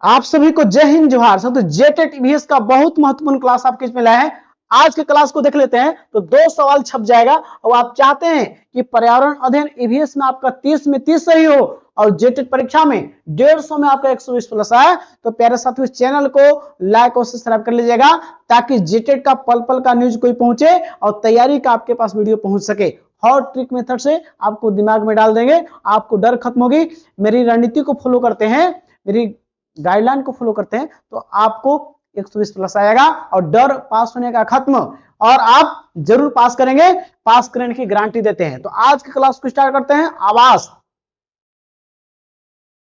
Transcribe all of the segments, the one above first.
आप सभी को जय हिंद जोहार। तो जेटेट ईवीएस का बहुत महत्वपूर्ण क्लास आपके इसमें लाया है। आज के क्लास को देख लेते हैं तो 2 सवाल छप जाएगा और आप चाहते हैं कि पर्यावरण अध्ययन ईवीएस में आपका 30 में 30 सही हो और जेटेट परीक्षा में 150 में आपका 120 प्लस आए, तो प्यारे साथियों इस चैनल को लाइक और सब्सक्राइब कर लीजिएगा ताकि जेटेट का पल पल का न्यूज कोई पहुंचे और तैयारी का आपके पास वीडियो पहुंच सके। हॉट ट्रिक मेथड से आपको दिमाग में डाल देंगे, आपको डर खत्म होगी। मेरी रणनीति को फॉलो करते हैं, मेरी गाइडलाइन को फॉलो करते हैं तो आपको 120 प्लस आएगा और डर पास होने का खत्म, और आप जरूर पास करेंगे, पास करने की गारंटी देते हैं। तो आज की क्लास को स्टार्ट करते हैं। आवास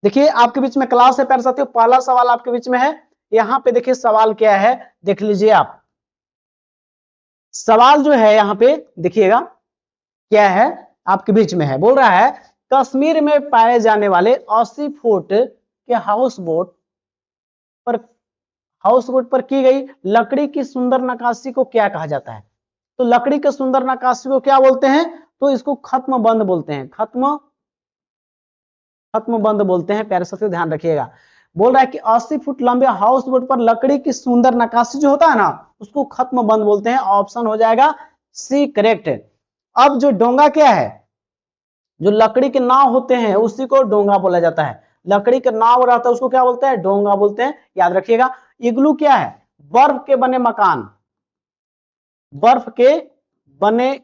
देखिए आपके बीच में क्लास है प्यारे साथियों। पहला सवाल आपके बीच में है, यहां पे देखिए सवाल क्या है, देख लीजिए आप। सवाल जो है यहां पे देखिएगा क्या है, आपके बीच में है, बोल रहा है कश्मीर में पाए जाने वाले 80 फुट के हाउस बोट पर की गई लकड़ी की सुंदर नक्काशी को क्या कहा जाता है? तो लकड़ी के सुंदर नक्काशी को क्या बोलते हैं? तो इसको खत्म बंद बोलते हैं। खत्म बंद बोलते हैं। प्यारे साथियों ध्यान रखिएगा, बोल रहा है कि 80 फुट लंबे हाउस बोट पर लकड़ी की सुंदर नक्काशी जो होता है ना, उसको खत्म बंद बोलते हैं। ऑप्शन हो जाएगा सी करेक्ट। अब जो डोंगा क्या है, जो लकड़ी के नाव होते हैं उसी को डोंगा बोला जाता है। लकड़ी के नाव रहता है उसको क्या बोलते हैं? डोंगा बोलते हैं, याद रखिएगा। इग्लू क्या है? बर्फ के बने मकान, बर्फ के बने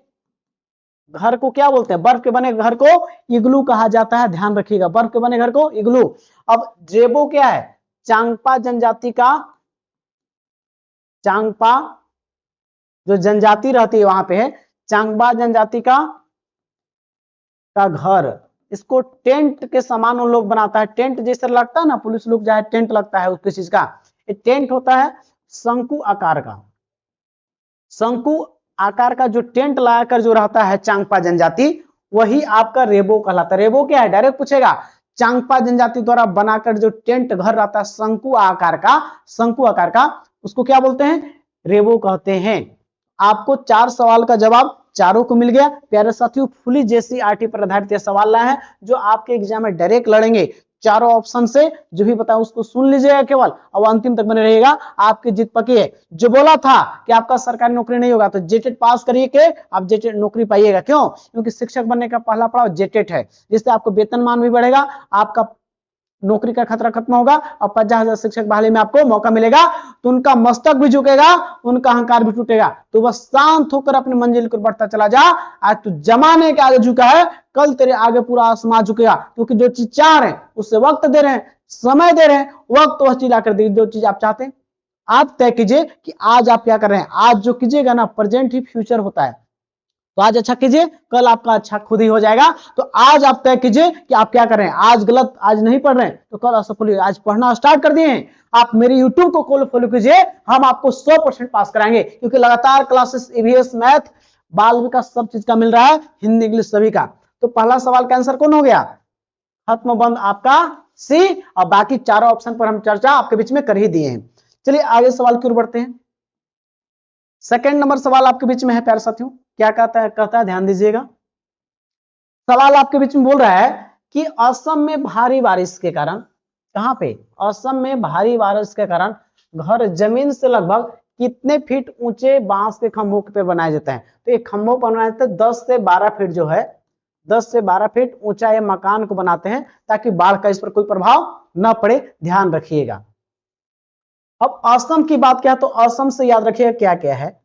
घर को क्या बोलते हैं? बर्फ के बने घर को इग्लू कहा जाता है, ध्यान रखिएगा। बर्फ के बने घर को इग्लू। अब जेबो क्या है? चांगपा जनजाति का, चांगपा जो जनजाति रहती है वहां पे है, चांगबा जनजाति का घर। इसको टेंट के समान उन लोग बनाता है, टेंट जैसा लगता है ना, पुलिस लोग चाहे टेंट लगता है उसकी चीज का, ये टेंट होता है शंकु आकार का। शंकु आकार का जो टेंट लगाकर जो रहता है चांगपा जनजाति, वही आपका रेबो कहलाता है। रेबो क्या है? डायरेक्ट पूछेगा। चांगपा जनजाति द्वारा बनाकर जो टेंट घर रहता है शंकु आकार का, शंकु आकार का, उसको क्या बोलते हैं? रेबो कहते हैं। आपको 4 सवाल का जवाब चारों को मिल गया। प्यारे साथियों फुली जेसीईआरटी पर आधारित सवाल लाए हैं जो आपके एग्जाम में डायरेक्ट लड़ेंगे। चारों ऑप्शन से जो भी बताया उसको सुन लीजिएगा केवल, और अंतिम तक बने रहिएगा, आपकी जीत पक्की है। जो बोला था कि आपका सरकारी नौकरी नहीं होगा, तो जेटेट पास करिए के आप जेटेट नौकरी पाइएगा। क्यों? क्योंकि शिक्षक बनने का पहला पड़ाव जेटेट है, जिससे आपको वेतनमान भी बढ़ेगा, आपका नौकरी का खतरा खत्म होगा और 50,000 शिक्षक बहाली में आपको मौका मिलेगा। तो उनका मस्तक भी झुकेगा, उनका अहंकार भी टूटेगा। तो बस शांत होकर अपनी मंजिल को बढ़ता चला जा। आज तू जमाने के आगे झुका है, कल तेरे आगे पूरा आसमान झुकेगा। क्योंकि जो चीज चाह रहे हैं उससे वक्त दे रहे हैं, समय दे रहे हैं, वक्त वह चीज आकर देगी जो चीज आप चाहते हैं। आप तय कीजिए कि आज आप क्या कर रहे हैं। आज जो कीजिएगा ना, प्रेजेंट ही फ्यूचर होता है। तो आज अच्छा कीजिए, कल आपका अच्छा खुद ही हो जाएगा। तो आज आप तय कीजिए कि आप क्या कर रहे हैं। आज गलत, आज नहीं पढ़ रहे हैं तो कल असफल, आज पढ़ना स्टार्ट कर दिए हैं, आप मेरे यूट्यूब को फॉलो कीजिए, हम आपको 100% पास कराएंगे। क्योंकि लगातार क्लासेस ईवीएस, मैथ, बाल विकास सब चीज का मिल रहा है, हिंदी इंग्लिश सभी का। तो पहला सवाल का आंसर कौन हो गया? खत्म बंद आपका सी, और बाकी चारों ऑप्शन पर हम चर्चा आपके बीच में कर ही दिए हैं। चलिए आगे सवाल की ओर बढ़ते हैं। सेकंड नंबर सवाल आपके बीच में है प्यारे साथियों, क्या कहता है ध्यान दीजिएगा। सवाल आपके बीच में बोल रहा है कि असम में भारी बारिश के कारण, कहां पे? असम में भारी बारिश के कारण घर जमीन से लगभग कितने फीट ऊंचे बांस के खंभों पर बनाए जाते हैं? तो ये खंभों पर बनाए जाते हैं 10 से 12 फीट जो है, 10 से 12 फीट ऊंचा ये मकान को बनाते हैं ताकि बाढ़ का इस पर कोई प्रभाव न पड़े, ध्यान रखिएगा। अब असम की बात क्या है, तो असम से याद रखिएगा क्या क्या है।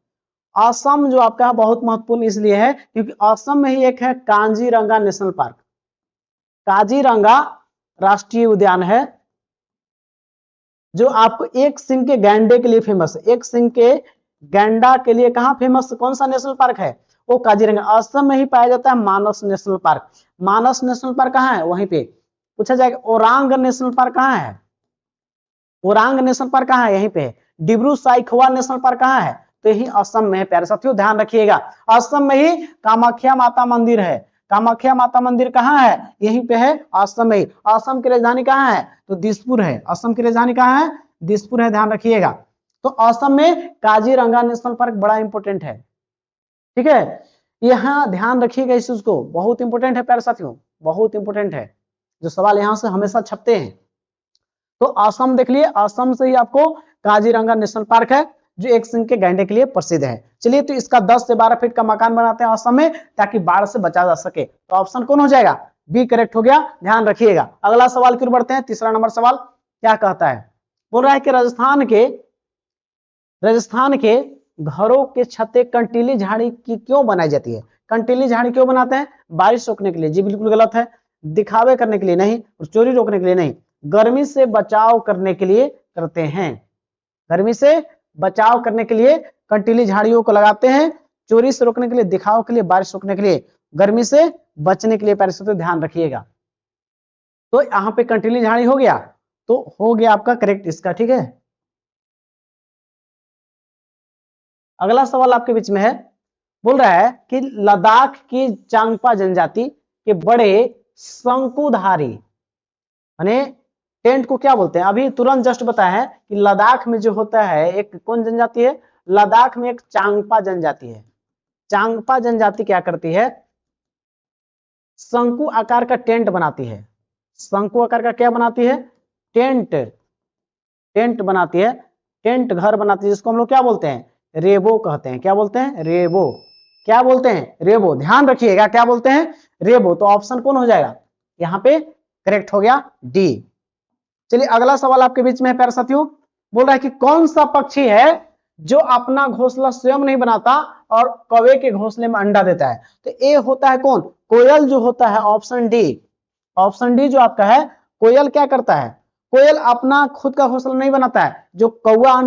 असम जो आपका बहुत महत्वपूर्ण इसलिए है क्योंकि असम में ही एक है काजीरंगा नेशनल पार्क। काजीरंगा राष्ट्रीय उद्यान है जो आपको एक सिंह के गैंडे के लिए फेमस है। एक सिंह के गैंडा के लिए कहां फेमस, कौन सा नेशनल पार्क है? वो काजीरंगा। असम में ही पाया जाता है मानस नेशनल पार्क। मानस नेशनल पार्क कहां है? वहीं पे पूछा जाएगा। ओरांग नेशनल पार्क कहां है? ओरांग नेशनल पार्क कहां है? यहीं पे है। डिब्रू साइखोवा नेशनल पार्क कहां है? तो यही असम में है प्यारे साथियों, ध्यान रखिएगा। असम में ही कामाख्या माता मंदिर है। कामाख्या माता मंदिर कहां है? यहीं पे है, असम में ही। असम की राजधानी कहां है? तो दिसपुर है। असम की राजधानी कहां है? दिसपुर है, ध्यान रखिएगा। तो असम में काजीरंगा नेशनल पार्क बड़ा इंपॉर्टेंट है, ठीक है। यहां ध्यान रखिएगा इस चीज को, बहुत इंपॉर्टेंट है प्यारे साथियों, बहुत इंपॉर्टेंट है। जो सवाल यहां से हमेशा छपते हैं, तो असम देख लिए, असम से ही आपको काजीरंगा नेशनल पार्क है जो एक सिंह के गैंडे के लिए प्रसिद्ध है। चलिए, तो इसका 10 से 12 फीट का मकान बनाते हैं असम में ताकि बाढ़ से बचा जा सके। तो ऑप्शन कौन हो जाएगा? बी करेक्ट हो गया, ध्यान रखिएगा। अगला सवाल की ओर बढ़ते हैं। तीसरा नंबर सवाल क्या कहता है? बोल रहा है कि राजस्थान के घरों के छतें कंटीली झाड़ी की क्यों बनाई जाती है? कंटीली झाड़ी क्यों बनाते हैं? बारिश रोकने के लिए। जी बिल्कुल गलत है। दिखावे करने के लिए नहीं, और चोरी रोकने के लिए नहीं, गर्मी से बचाव करने के लिए करते हैं। गर्मी से बचाव करने के लिए कंटीली झाड़ियों को लगाते हैं, चोरी से रोकने के लिए, दिखाव के लिए, बारिश रोकने के लिए, गर्मी से बचने के लिए। पैसे तो ध्यान रखिएगा। तो यहां पे कंटीली झाड़ी हो गया, तो हो गया आपका करेक्ट इसका, ठीक है। अगला सवाल आपके बीच में है, बोल रहा है कि लद्दाख की चांगपा जनजाति के बड़े शंकुधारी यानी टेंट को क्या बोलते हैं? अभी तुरंत जस्ट बताया है कि लद्दाख में जो होता है एक कौन जनजाति है? लद्दाख में एक चांगपा जनजाति है। चांगपा जनजाति क्या करती है? शंकु आकार का टेंट बनाती है। शंकु आकार का क्या बनाती है? टेंट बनाती है। टेंट घर बनाती है, जिसको हम लोग क्या बोलते हैं? रेबो कहते हैं। क्या बोलते हैं? रेबो। क्या बोलते हैं? रेबो। ध्यान रखिएगा, क्या बोलते हैं? रेबो। तो ऑप्शन कौन हो जाएगा यहाँ पे? करेक्ट हो गया डी। चलिए, अगला सवाल आपके बीच में है प्यारे साथियों। बोल रहा है कि कौन सा पक्षी है जो अपना घोंसला स्वयं नहीं बनाता और कौवे के घोंसले में अंडा देता है? तो ए होता है कौन? कोयल जो होता है, ऑप्शन डी। ऑप्शन डी जो आपका है, कोयल क्या करता है? कोयल अपना खुद का घोंसला नहीं बनाता है, जो कौवा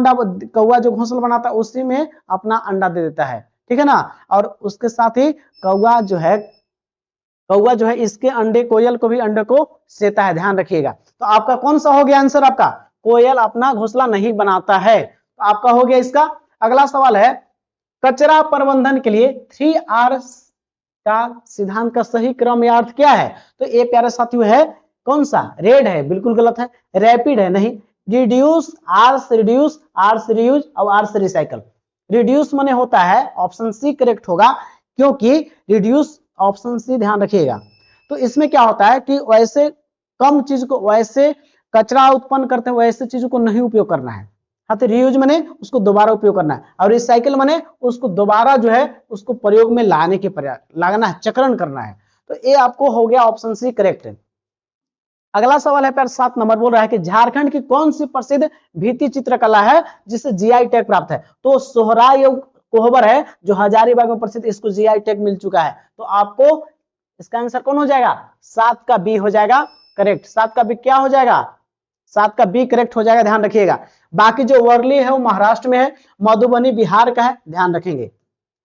जो घोंसला बनाता है उसी में अपना अंडा दे देता है, ठीक है ना। और उसके साथ ही कौवा जो है इसके अंडे, कोयल को भी अंडे को सेता है। ध्यान रखिएगा। तो आपका कौन सा हो गया आंसर? आपका कोयल अपना घोंसला नहीं बनाता है, तो आपका हो गया इसका। अगला सवाल है, कचरा प्रबंधन के लिए 3R का सिद्धांत का सही क्रम या अर्थ क्या है? तो ये प्यारे साथियों है कौन सा? रेड है, बिल्कुल गलत है। रैपिड है, नहीं। रिड्यूस, आर से रिड्यूस, आर से रियूज और आर से रिसाइकल। रिड्यूस माने होता है ऑप्शन सी करेक्ट होगा, क्योंकि रिड्यूस ऑप्शन सी, ध्यान रखिएगा। तो इसमें क्या होता है कि वैसे कम चीज को, वैसे कचरा उत्पन्न करते हैं वैसे चीजों को नहीं उपयोग करना है। हाँ, तो रियूज माने उसको दोबारा उपयोग करना है, और रिसाइकिल माने उसको दोबारा जो है उसको प्रयोग में लाने के प्रयास, लागना है, चक्रण करना है। तो ये आपको हो गया ऑप्शन सी करेक्ट है। अगला सवाल है प्यार 7 नंबर, बोल रहा है कि झारखंड की कौन सी प्रसिद्ध भित्ति चित्रकला है जिसे जीआई टैग प्राप्त है? तो सोहराय कोहबर है जो हजारीबाग में प्रसिद्ध, इसको जीआई टैग मिल चुका है। तो आपको इसका आंसर कौन हो जाएगा? 7 का बी हो जाएगा करेक्ट। 7 का बी क्या हो जाएगा? 7 का बी करेक्ट हो जाएगा, ध्यान रखिएगा। बाकी जो वर्ली है वो महाराष्ट्र में है, मधुबनी बिहार का है, ध्यान रखेंगे।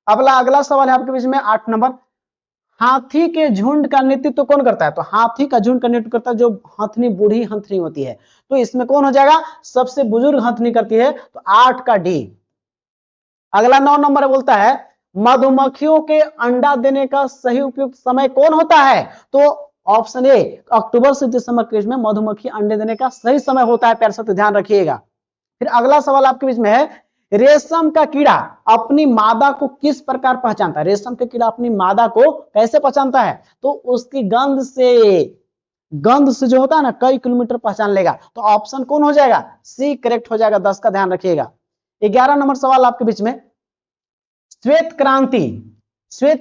अगला सवाल है आपके बीच में 8 नंबर, हाथी के झुंड का नेतृत्व तो कौन करता है? तो हाथी का झुंड का नेतृत्व करता है जो हथनी, बूढ़ी हथनी होती है। तो इसमें कौन हो जाएगा? सबसे बुजुर्ग हथनी करती है, तो 8 का डी। अगला 9 नंबर बोलता है, मधुमक्खियों के अंडा देने का सही उपयुक्त समय कौन होता है? तो ऑप्शन ए, अक्टूबर से दिसंबर के बीच में मधुमक्खी अंडे देने का सही समय होता है। प्यारे साथियों ध्यान रखिएगा। फिर अगला सवाल आपके बीच में है, रेशम का कीड़ा अपनी मादा को किस प्रकार पहचानता है? रेशम का कीड़ा अपनी मादा को कैसे पहचानता है? तो उसकी गंध से जो होता है ना, कई किलोमीटर पहचान लेगा। तो ऑप्शन कौन हो जाएगा? सी करेक्ट हो जाएगा। 10 का ध्यान रखिएगा। 11 नंबर सवाल आपके बीच में, श्वेत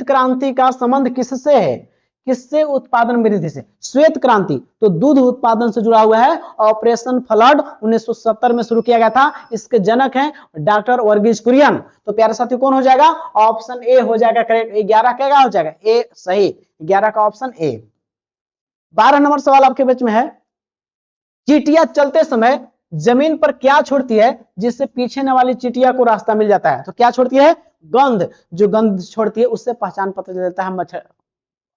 क्रांति का संबंध किससे है? किससे? उत्पादन वृद्धि से। श्वेत क्रांति तो दूध उत्पादन से जुड़ा हुआ है। ऑपरेशन फ्लड 1970 में शुरू किया गया था। इसके जनक हैं डॉक्टर वर्गीज कुरियन। तो प्यारे साथियों कौन हो जाएगा? ऑप्शन ए हो जाएगा करेक्ट। 11 क्या हो जाएगा? ए सही, 11 का ऑप्शन ए। 12 नंबर सवाल आपके बीच में है, चींटियां चलते समय जमीन पर क्या छोड़ती है जिससे पीछे वाली चींटिया को रास्ता मिल जाता है? तो क्या छोड़ती है? गंध। जो गंध छोड़ती है उससे पहचान पता चल जाता है मच्छर,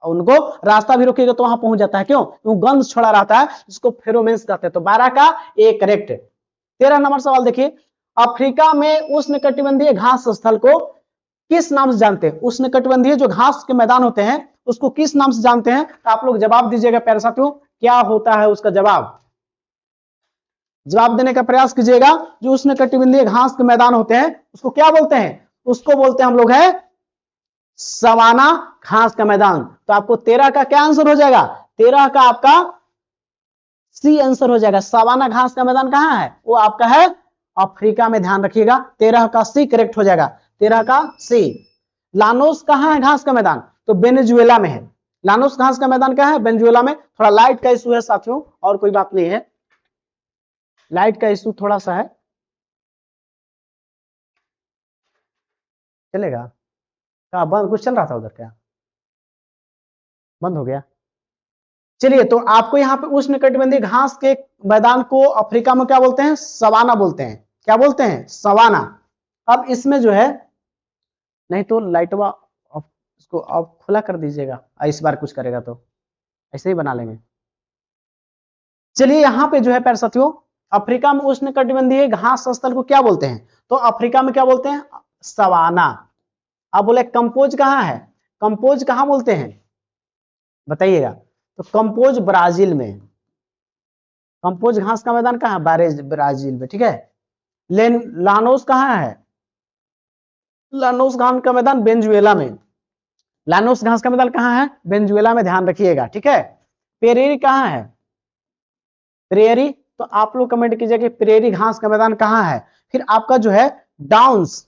उनको रास्ता भी रोकेगा तो वहां पहुंच जाता है। क्यों? वो गंध छोड़ा रहता है, जिसको फेरोमेंस कहते हैं। तो 12 का ए करेक्ट। 13 नंबर सवाल देखिए, अफ्रीका में उष्णकटिबंधीय घास स्थल को किस नाम से जानते हैं? उष्णकटिबंधीय जो घास के मैदान होते हैं उसको किस नाम से जानते हैं? तो आप लोग जवाब दीजिएगा प्यारे साथियों, क्या होता है उसका जवाब देने का प्रयास कीजिएगा। जो उष्णकटिबंधीय घास के मैदान होते हैं उसको क्या बोलते हैं? उसको बोलते हैं हम लोग है सवाना घास का मैदान। तो आपको 13 का क्या आंसर हो जाएगा? 13 का आपका सी आंसर हो जाएगा। सवाना घास का मैदान कहाँ है? वो आपका है अफ्रीका में, ध्यान रखिएगा। 13 का सी करेक्ट हो जाएगा, 13 का सी। लानोस कहाँ है घास का मैदान? तो वेनेजुएला में है। लानोस घास का मैदान कहाँ है? वेनेजुएला में। थोड़ा लाइट का इशू है साथियों, और कोई बात नहीं है, लाइट का इशू थोड़ा सा है, चलेगा? कहा बंद, कुछ चल रहा था उधर क्या? बंद हो गया? चलिए, तो आपको यहाँ पे उष्णकटिबंधीय घास के मैदान को अफ्रीका में क्या बोलते हैं? सवाना बोलते हैं। क्या बोलते हैं? सवाना। अब इसमें जो है, नहीं तो लाइटवा इसको आप खुला कर दीजिएगा, इस बार कुछ करेगा तो ऐसे ही बना लेंगे। चलिए, यहाँ पे जो है प्यारे साथियों, अफ्रीका में उष्णकटिबंधीय घास स्थल को क्या बोलते हैं? तो अफ्रीका में क्या बोलते हैं? सवाना। अब बोले कंपोज कहाँ है? कंपोज कहाँ बोलते हैं बताइएगा? तो कंपोज ब्राजील में। कंपोज घास का मैदान कहाँ है? ब्राजील में, ठीक है। लानोस कहाँ है? लानोस घास का मैदान वेनेजुएला में। लानोस घास का मैदान कहाँ है? वेनेजुएला में, ध्यान रखिएगा, ठीक है। पेरेरी कहाँ है? प्रेयरी, तो आप लोग कमेंट कीजिए कि प्रेयरी घास का मैदान कहाँ है। फिर आपका जो है डाउन्स,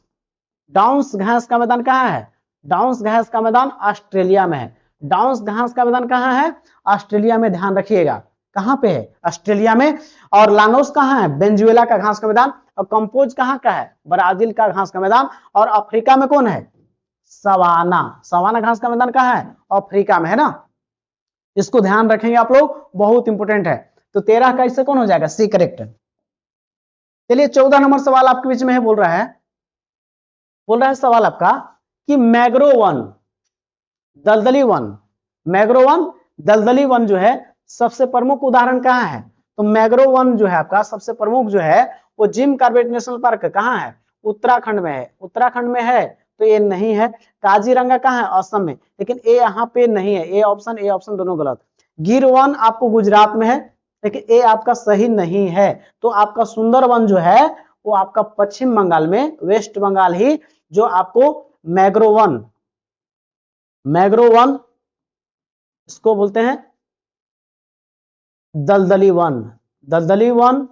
डाउन्स घास का मैदान कहाँ है? डाउन्स घास का मैदान ऑस्ट्रेलिया में है। डाउन्स घास का मैदान कहाँ है? ऑस्ट्रेलिया में, ध्यान रखिएगा। कहाँ पे है? ऑस्ट्रेलिया में। और लानोस कहाँ है? वेनेजुएला का घास का मैदान। और कंपोज कहाँ का है? ब्राजील का घास का मैदान। और अफ्रीका में कौन है? सवाना। सवाना घास का मैदान कहाँ है? अफ्रीका में, है ना। इसको ध्यान रखेंगे आप लोग, बहुत इंपोर्टेंट है। तो 13 का इससे कौन हो जाएगा? C correct. चलिए, 14 नंबर सवाल आपके बीच में है, बोल रहा है सवाल आपका कि मैग्रो वन, दलदली वन, मैग्रो वन, दलदली वन जो है सबसे प्रमुख उदाहरण कहाँ है? तो मैग्रो वन जो है आपका सबसे प्रमुख जो है वो जिम कॉर्बेट नेशनल पार्क कहाँ है? उत्तराखंड में है। उत्तराखंड में है तो ये नहीं है। काजीरंगा कहाँ है? असम में, लेकिन ए यहाँ पे नहीं है। ए ऑप्शन दोनों गलत। गिर वन आपको गुजरात में है, लेकिन ए आपका सही नहीं है। तो आपका सुंदरवन जो है वो आपका पश्चिम बंगाल में, वेस्ट बंगाल ही, जो आपको मैग्रोवन, मैग्रोवन इसको बोलते हैं दलदली वन। दलदली वन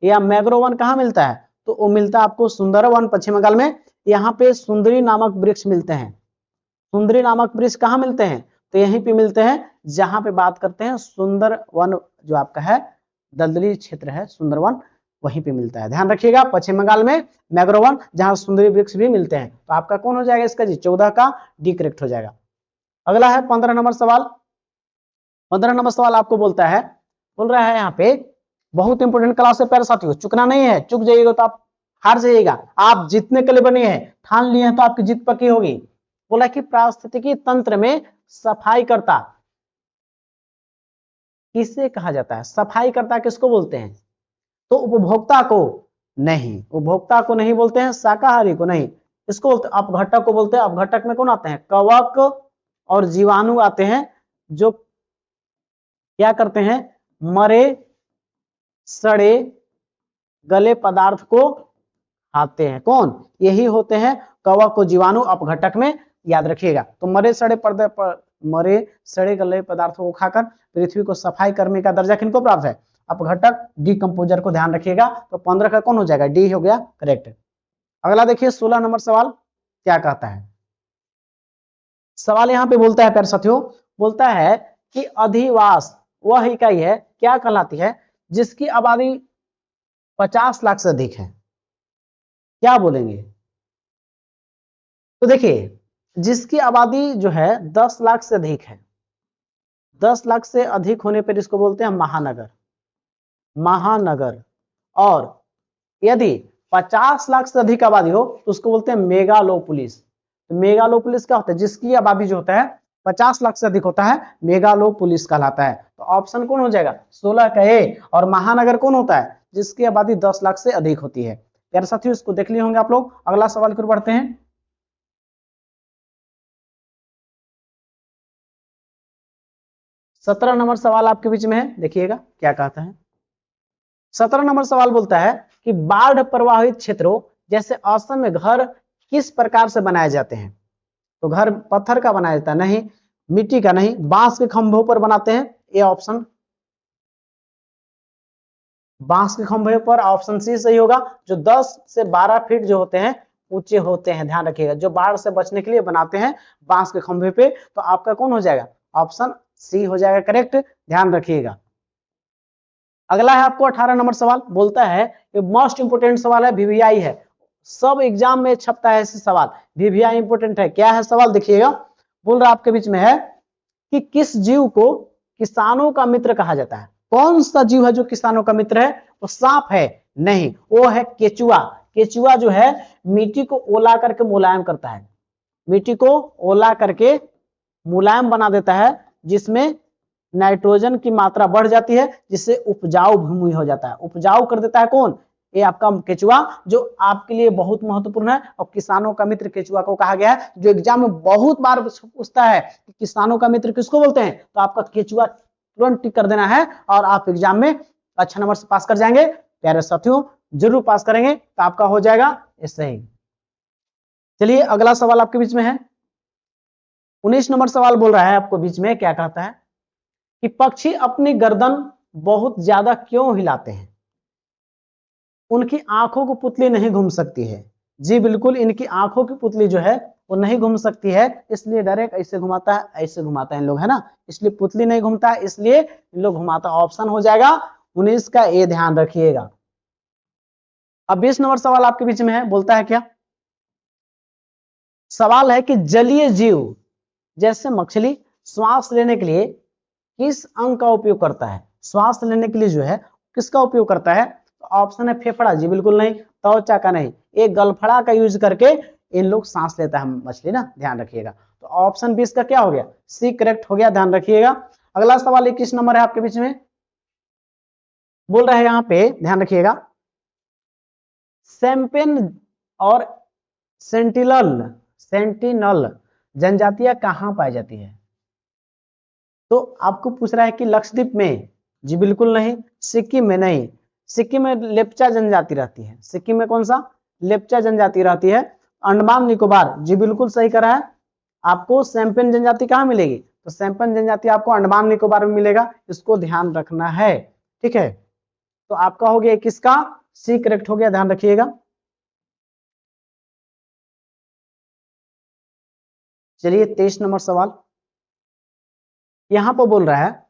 या मैग्रोवन कहाँ मिलता है? तो वो मिलता है आपको सुंदरवन, पश्चिम बंगाल में। यहाँ पे सुंदरी नामक वृक्ष मिलते हैं। सुंदरी नामक वृक्ष कहाँ मिलते हैं? तो यहीं पे मिलते हैं जहां पे बात करते हैं सुंदर वन, जो आपका है दलदली क्षेत्र है सुंदरवन, वहीं पे मिलता है। ध्यान रखिएगा, पश्चिम बंगाल में मैग्रोवन, जहां सुंदरी वृक्ष भी मिलते हैं। तो आपका कौन हो जाएगा इसका? जी 14 का डी करेक्ट हो जाएगा। अगला है 15 नंबर सवाल। 15 नंबर सवाल आपको बोलता है, बोल रहा है यहाँ पे, बहुत इंपोर्टेंट क्लास है प्यारे साथियों, चुकना नहीं है। चुक जाइएगा तो आप हार जाइएगा। आप जीतने के लिए बने हैं, ठान लिए हैं तो आपकी जीत पक्की होगी। बोला कि पारिस्थितिकी तंत्र में सफाई करता किसे कहा जाता है? सफाई करता किसको बोलते हैं? तो उपभोक्ता को नहीं, उपभोक्ता को नहीं बोलते हैं, शाकाहारी को नहीं, इसको बोलते अपघटक को बोलते हैं। अपघटक में कौन आते हैं? कवक और जीवाणु आते हैं, जो क्या करते हैं? मरे सड़े गले पदार्थ को खाते हैं। कौन? यही होते हैं कवक और जीवाणु अपघटक में, याद रखिएगा। तो मरे सड़े गले पदार्थों को खाकर पृथ्वी को सफाई करने का दर्जा किनको प्राप्त है? अपघटक, डिकम्पोजर को, ध्यान रखिएगा। तो 15 का कौन हो जाएगा? डी हो गया करेक्ट। अगला देखिए 16 नंबर सवाल क्या कहता है। सवाल यहाँ पे बोलता है प्यारे साथियों, बोलता है कि अधिवास वह इकाई है, क्या कहलाती है, जिसकी आबादी 50 लाख से अधिक है? क्या बोलेंगे? तो देखिए, जिसकी आबादी जो है 10 लाख से अधिक है, 10 लाख से अधिक होने पर इसको बोलते हैं महानगर, महानगर। और यदि 50 लाख से अधिक आबादी हो तो उसको बोलते हैं मेगालोपोलिस। तो मेगालोपोलिस क्या होता है? जिसकी आबादी जो होता है 50 लाख से अधिक होता है, मेगालोपोलिस कहलाता है। तो ऑप्शन कौन हो जाएगा? 16 का ए। और महानगर कौन होता है? जिसकी आबादी 10 लाख से अधिक होती है। प्यारे साथियों, इसको देख लिए होंगे आप लोग। अगला सवाल की ओर बढ़ते हैं। 17 नंबर सवाल आपके बीच में है, देखिएगा क्या कहता है। 17 नंबर सवाल बोलता है कि बाढ़ प्रभावित क्षेत्रों जैसे असम में घर किस प्रकार से बनाए जाते हैं? तो घर पत्थर का बनाया जाता है? नहीं। मिट्टी का? नहीं। बांस के खंभों पर बनाते हैं? ये ऑप्शन बांस के खंभे पर, ऑप्शन सी सही होगा। जो 10 से 12 फीट जो होते हैं ऊंचे होते हैं, ध्यान रखिएगा, जो बाढ़ से बचने के लिए बनाते हैं बांस के खंभे पे, तो आपका कौन हो जाएगा, ऑप्शन सी हो जाएगा करेक्ट, ध्यान रखिएगा। अगला है आपको 18 नंबर सवाल, बोलता है ये मोस्ट इंपोर्टेंट सवाल है, वीवीआई है, सब एग्जाम में छपता है ऐसे सवाल, वीवीआई इंपोर्टेंट है। क्या है सवाल देखिएगा, बोल रहा आपके बीच में है कि किस जीव को किसानों का मित्र कहा जाता है। कौन सा जीव है जो किसानों का मित्र है, वो सांप है, नहीं, वो है केचुआ। केचुआ जो है मिट्टी को ओला करके मुलायम करता है, मिट्टी को ओला करके मुलायम बना देता है, जिसमें नाइट्रोजन की मात्रा बढ़ जाती है, जिससे उपजाऊ भूमि हो जाता है, उपजाऊ कर देता है कौन, ये आपका केचुआ, जो आपके लिए बहुत महत्वपूर्ण है और किसानों का मित्र केचुआ को कहा गया है। जो एग्जाम में बहुत बार पूछता है कि किसानों का मित्र किसको बोलते हैं, तो आपका केचुआ तुरंत टिक कर देना है और आप एग्जाम में अच्छा नंबर से पास कर जाएंगे। प्यारे साथियों जरूर पास करेंगे तो आपका हो जाएगा सही। चलिए अगला सवाल आपके बीच में है, 19 नंबर सवाल बोल रहा है आपको बीच में, क्या कहता है कि पक्षी अपनी गर्दन बहुत ज्यादा क्यों हिलाते हैं, उनकी आंखों को पुतली नहीं घूम सकती है। जी बिल्कुल, इनकी आंखों की पुतली जो है वो नहीं घूम सकती है, इसलिए डायरेक्ट ऐसे घुमाता है, ऐसे घुमाता है इन लोग, है ना, इसलिए पुतली नहीं घूमता है, इसलिए इन लोग घुमाता। ऑप्शन हो जाएगा 19 का ए, ध्यान रखिएगा। अब 20 नंबर सवाल आपके बीच में है, बोलता है क्या, सवाल है कि जलीय जीव जैसे मछली श्वास लेने के लिए किस अंग का उपयोग करता है, श्वास लेने के लिए जो है किसका उपयोग करता है, तो ऑप्शन है फेफड़ा, जी बिल्कुल नहीं, त्वचा का नहीं, एक गलफड़ा का यूज करके इन लोग सांस लेता है मछली ना, ध्यान रखिएगा। तो ऑप्शन 20 का क्या हो गया, सी करेक्ट हो गया, ध्यान रखिएगा। अगला सवाल 21 नंबर है आपके बीच में, बोल रहा है यहां पे ध्यान रखिएगा, सैंपेन और सेंटिनल जनजातियां कहां पाई जाती है, तो आपको पूछ रहा है कि लक्षद्वीप में, जी बिल्कुल नहीं, सिक्किम में नहीं, सिक्किम में लेप्चा जनजाति रहती है, सिक्किम में कौन सा, लेप्चा जनजाति रहती है। अंडमान निकोबार, जी बिल्कुल सही करा है, आपको सैंपेन जनजाति कहां मिलेगी, तो सैंपेन जनजाति आपको अंडमान निकोबार में मिलेगा, इसको ध्यान रखना है, ठीक है। तो आपका हो गया किसका, सी करेक्ट हो गया, ध्यान रखिएगा। चलिए 23 नंबर सवाल, यहां पर बोल रहा है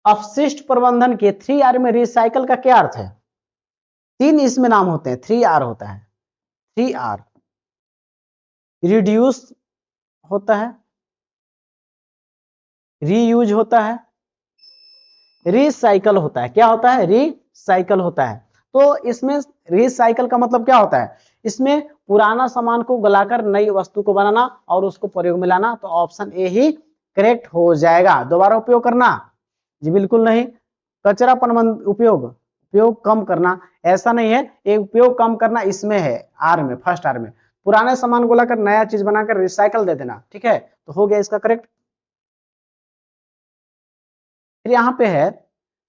अपशिष्ट प्रबंधन के 3R में रिसाइकल का क्या अर्थ है, 3 इसमें नाम होते हैं, 3R होता है, 3R, रिड्यूस होता है, रीयूज होता है, रिसाइकल होता है। क्या होता है, रिसाइकल होता है। तो इसमें रिसाइकल का मतलब क्या होता है, इसमें पुराना सामान को गलाकर नई वस्तु को बनाना और उसको प्रयोग में लाना, तो ऑप्शन ए ही करेक्ट हो जाएगा। दोबारा उपयोग करना, जी बिल्कुल नहीं। कचरा उपयोग कम करना, ऐसा नहीं है, ये उपयोग कम करना इसमें है, आर में, फर्स्ट आर में, पुराने सामान को लाकर नया चीज बनाकर रिसाइकल दे देना, ठीक है, तो हो गया इसका करेक्ट। फिर यहाँ पे है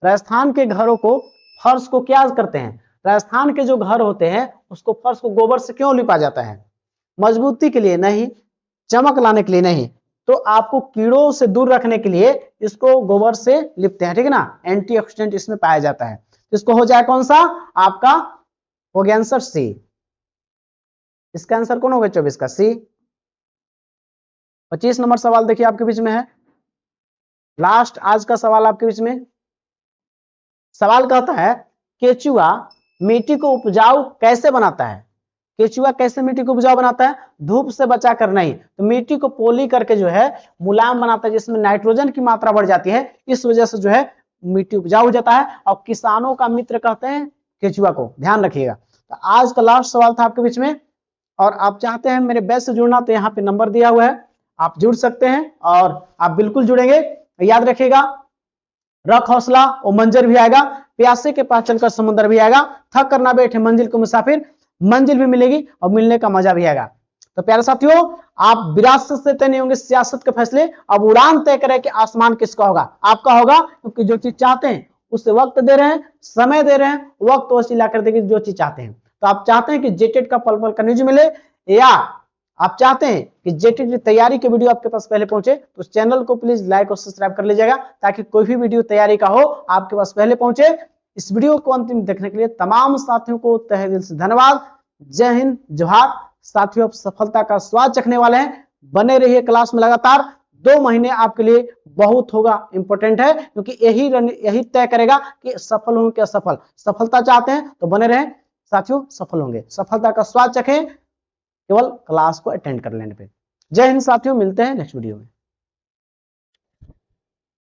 राजस्थान के घरों को, फर्श को क्या करते हैं, राजस्थान के जो घर होते हैं उसको फर्श को गोबर से क्यों लिपा जाता है, मजबूती के लिए नहीं, चमक लाने के लिए नहीं, तो आपको कीड़ों से दूर रखने के लिए इसको गोबर से लिपते हैं, ठीक है ना, एंटीऑक्सीडेंट इसमें पाया जाता है। इसको हो जाए कौन सा, आपका हो गया आंसर सी, इसका आंसर कौन होगा 24 का, सी। 25 नंबर सवाल देखिए आपके बीच में है, लास्ट आज का सवाल आपके बीच में। सवाल कहता है केचुआ मिट्टी को उपजाऊ कैसे बनाता है, केचुआ कैसे मिट्टी को उपजाऊ बनाता है, धूप से बचा कर नहीं, तो मिट्टी को पोली करके जो है मुलायम बनाता है, जिसमें नाइट्रोजन की मात्रा बढ़ जाती है, इस वजह से जो है मिट्टी उपजाऊ हो जाता है, और किसानों का मित्र कहते हैं केचुआ को, ध्यान रखिएगा। तो आज का लास्ट सवाल था आपके बीच में, और आप चाहते हैं मेरे बैच से जुड़ना तो यहाँ पे नंबर दिया हुआ है, आप जुड़ सकते हैं, और आप बिल्कुल जुड़ेंगे। याद रखिएगा, रख हौसला और मंजर भी आएगा, प्यासे के पास चलकर समुद्र भी आएगा, थक कर ना बैठे मंजिल को मुसाफिर, मंजिल भी मिलेगी और मिलने का मजा भी आएगा। तो प्यारे साथियों, आप विरासत से तय नहीं होंगे सियासत के फैसले, अब उड़ान तय करें कि आसमान किसका होगा, आपका होगा, क्योंकि जो चीज चाहते हैं उससे वक्त दे रहे हैं, समय दे रहे हैं, वक्त वसीला कर देंगे जो चीज चाहते हैं। तो आप चाहते हैं कि जेटेड का पल पल का न्यूज मिले, या आप चाहते हैं कि जेटेड की तैयारी के वीडियो आपके पास पहले पहुंचे, तो चैनल को प्लीज लाइक और सब्सक्राइब कर लीजिएगा, ताकि कोई भी वीडियो तैयारी का हो आपके पास पहले पहुंचे। इस वीडियो को अंतिम देखने के लिए तमाम साथियों को तहे दिल से धन्यवाद। जय हिंद, जोहार। साथियों, आप सफलता का स्वाद चखने वाले हैं, बने रहिए क्लास में लगातार। 2 महीने आपके लिए बहुत होगा, इंपॉर्टेंट है, क्योंकि यही तय करेगा कि सफल होंगे कि असफल। सफलता चाहते हैं तो बने रहें साथियों, सफल होंगे। सफलता का स्वाद चखें केवल क्लास को अटेंड कर लेने पे। जय हिंद साथियों, मिलते हैं नेक्स्ट वीडियो में।